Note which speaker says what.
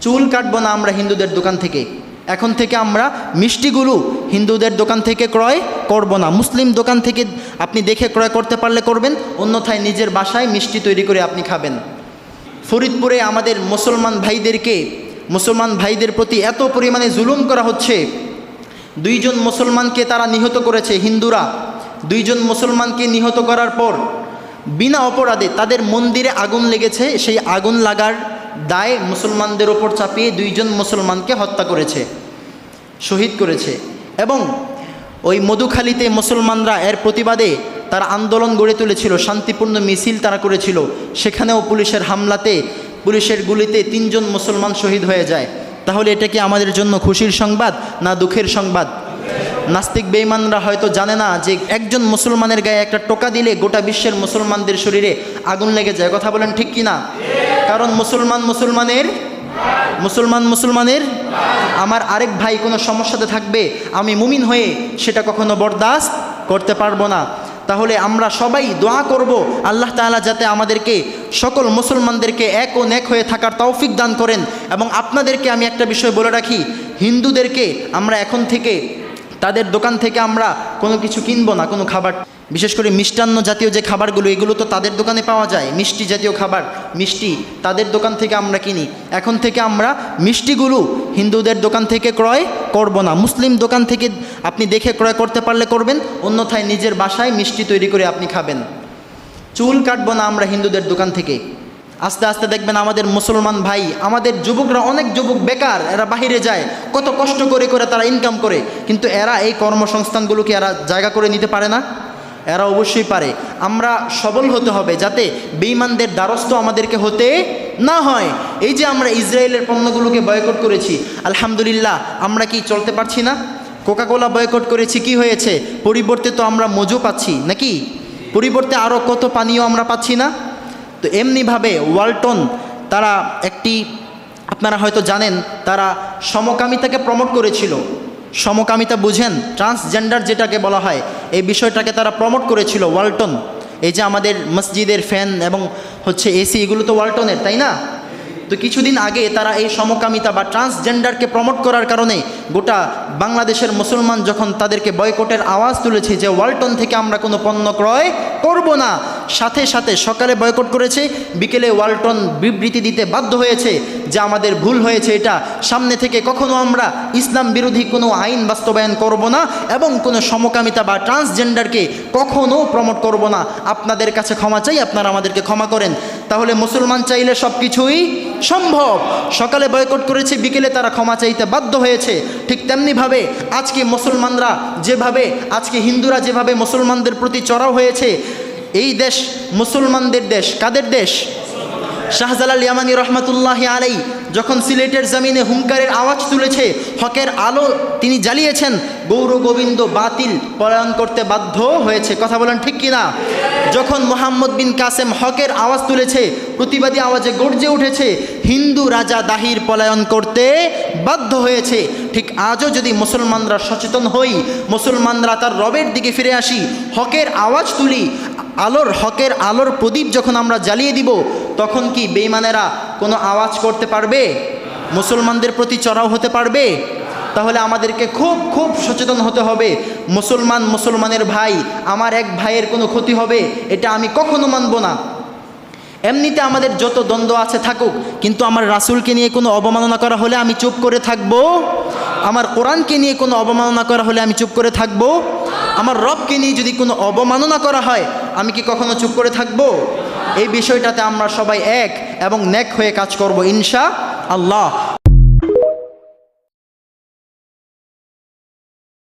Speaker 1: চুল কাটবো না আমরা হিন্দুদের দোকান থেকে। এখন থেকে আমরা মিষ্টিগুলো হিন্দুদের দোকান থেকে ক্রয় করব না। মুসলিম দোকান থেকে আপনি দেখে ক্রয় করতে পারলে করবেন, অন্যথায় নিজের বাসায় মিষ্টি তৈরি করে আপনি খাবেন। ফরিদপুরে আমাদের মুসলমান ভাইদের প্রতি এত পরিমাণে জুলুম করা হচ্ছে। 2 জন মুসলমানকে তারা নিহত করেছে, হিন্দুরা 2 জন মুসলমানকে নিহত করার পর বিনা অপরাধে তাদের মন্দিরে আগুন লেগেছে। সেই আগুন লাগার দায় মুসলমানদের ওপর চাপিয়ে 2 জন মুসলমানকে হত্যা করেছে, শহীদ করেছে। এবং ওই মধুখালীতে মুসলমানরা এর প্রতিবাদে তারা আন্দোলন গড়ে তুলেছিল, শান্তিপূর্ণ মিছিল তারা করেছিল। সেখানেও পুলিশের হামলাতে, পুলিশের গুলিতে 3 জন মুসলমান শহীদ হয়ে যায়। তাহলে এটা কি আমাদের জন্য খুশির সংবাদ না দুঃখের সংবাদ? নাস্তিক বেঈমানরা হয়তো জানে না যে একজন মুসলমানের গায়ে একটা টোকা দিলে গোটা বিশ্বের মুসলমানদের শরীরে আগুন লেগে যায়। কথা বলেন ঠিক কি না? কারণ মুসলমানের আমার আরেক ভাই কোনো সমস্যাতে থাকবে, আমি মুমিন হয়ে সেটা কখনো বরদাস্ত করতে পারবো না। তাহলে আমরা সবাই দোয়া করব আল্লাহ তাআলা যাতে আমাদেরকে সকল মুসলমানদেরকে এক ও নেক হয়ে থাকার তৌফিক দান করেন। এবং আপনাদেরকে আমি একটা বিষয় বলে রাখি, হিন্দুদেরকে আমরা এখন থেকে তাদের দোকান থেকে আমরা কোনো কিছু কিনবো না, কোনো খাবার, বিশেষ করে মিষ্টান্ন জাতীয় যে খাবারগুলো, এগুলো তো তাদের দোকানে পাওয়া যায়। মিষ্টি জাতীয় খাবার, মিষ্টি তাদের দোকান থেকে আমরা কিনি। এখন থেকে আমরা মিষ্টিগুলো হিন্দুদের দোকান থেকে ক্রয় করব না। মুসলিম দোকান থেকে আপনি দেখে ক্রয় করতে পারলে করবেন, অন্যথায় নিজের বাসায় মিষ্টি তৈরি করে আপনি খাবেন। চুল কাটবো না আমরা হিন্দুদের দোকান থেকে। আস্তে আস্তে দেখবেন আমাদের মুসলমান ভাই, আমাদের যুবকরা, অনেক যুবক বেকার, এরা বাহিরে যায়, কত কষ্ট করে তারা ইনকাম করে, কিন্তু এরা এই কর্মসংস্থানগুলোকে এরা জায়গা করে নিতে পারে না? এরা অবশ্যই পারে। আমরা সবল হতে হবে যাতে বেঈমানদের দ্বারস্থ আমাদেরকে হতে না হয়। এই যে আমরা ইসরায়েলের পণ্যগুলোকে বয়কট করেছি, আলহামদুলিল্লাহ, আমরা কি চলতে পারছি না? কোকাকোলা বয়কট করেছি, কি হয়েছে? পরিবর্তে তো আমরা মজু পাচ্ছি নাকি? পরিবর্তে আরও কত পানীয় আমরা পাচ্ছি না? তো এমনিভাবে ওয়ালটন তারা আপনারা হয়তো জানেন, তারা সমকামিতাকে প্রমোট করেছিল। সমকামিতা বুঝেন? ট্রান্সজেন্ডার যেটাকে বলা হয়, এই বিষয়টাকে তারা প্রমোট করেছিল ওয়ালটন। এই যে আমাদের মসজিদের ফ্যান এবং এসি, এগুলো তো ওয়ালটনের, তাই না? তো কিছুদিন আগে তারা এই সমকামিতা বা ট্রান্সজেন্ডারকে প্রমোট করার কারণে গোটা বাংলাদেশের মুসলমান যখন তাদেরকে বয়কটের আওয়াজ তুলেছে যে ওয়ালটন থেকে আমরা কোনো পণ্য ক্রয় করব না, সাথে সাথে সকালে বয়কট করেছে, বিকেলে ওয়ালটন বিবৃতি দিতে বাধ্য হয়েছে যে আমাদের ভুল হয়েছে, এটা সামনে থেকে কখনো আমরা ইসলাম বিরোধী কোনো আইন বাস্তবায়ন করব না এবং কোনো সমকামিতা বা ট্রান্সজেন্ডারকে কখনো প্রমোট করব না। আপনাদের কাছে ক্ষমা চাই, আপনারা আমাদেরকে ক্ষমা করেন। তাহলে মুসলমান চাইলে সব কিছুই সম্ভব। সকালে বয়কট করেছে, বিকেলে তারা ক্ষমা চাইতে বাধ্য হয়েছে। ঠিক তেমনিভাবে আজকে মুসলমানরা যেভাবে, আজকে হিন্দুরা যেভাবে মুসলমানদের প্রতি চড়াও হয়েছে, এই দেশ মুসলমানদের দেশ। কাদের দেশ? শাহজালাল ইয়ামানী রহমতুল্লাহি আলাই যখন সিলেটের জমিনে হুঙ্কারের আওয়াজ তুলেছে, হকের আলো তিনি জ্বালিয়েছেন, গৌর গোবিন্দ বাতিল পলায়ন করতে বাধ্য হয়েছে। কথা বলেন ঠিক কিনা? যখন মোহাম্মদ বিন কাসেম হকের আওয়াজ তুলেছে, প্রতিবাদী আওয়াজে গর্জে উঠেছে, হিন্দু রাজা দাহির পলায়ন করতে বাধ্য হয়েছে। ঠিক আজও যদি মুসলমানরা সচেতন হই, মুসলমানরা তার রবের দিকে ফিরে আসি, হকের আওয়াজ তুলি, হকের আলোর প্রদীপ যখন আমরা জ্বালিয়ে দিব, তখন কি বেঈমানেরা কোনো আওয়াজ করতে পারবে? মুসলমানদের প্রতি চড়াও হতে পারবে? তাহলে আমাদেরকে খুব খুব সচেতন হতে হবে। মুসলমানের ভাই, আমার এক ভাইয়ের কোনো ক্ষতি হবে, এটা আমি কখনো মানব না। এমনিতে আমাদের যত দ্বন্দ্ব আছে থাকুক, কিন্তু আমার রাসূলকে নিয়ে কোনো অবমাননা করা হলে আমি চুপ করে থাকবো? আমার কোরআনকে নিয়ে কোনো অবমাননা করা হলে আমি চুপ করে থাকবো? আমার রবকে নিয়ে যদি কোনো অবমাননা করা হয়, আমি কি কখনো চুপ করে থাকবো? এই বিষয়টাতে আমরা সবাই এক এবং নেক হয়ে কাজ করব ইনশাআল্লাহ।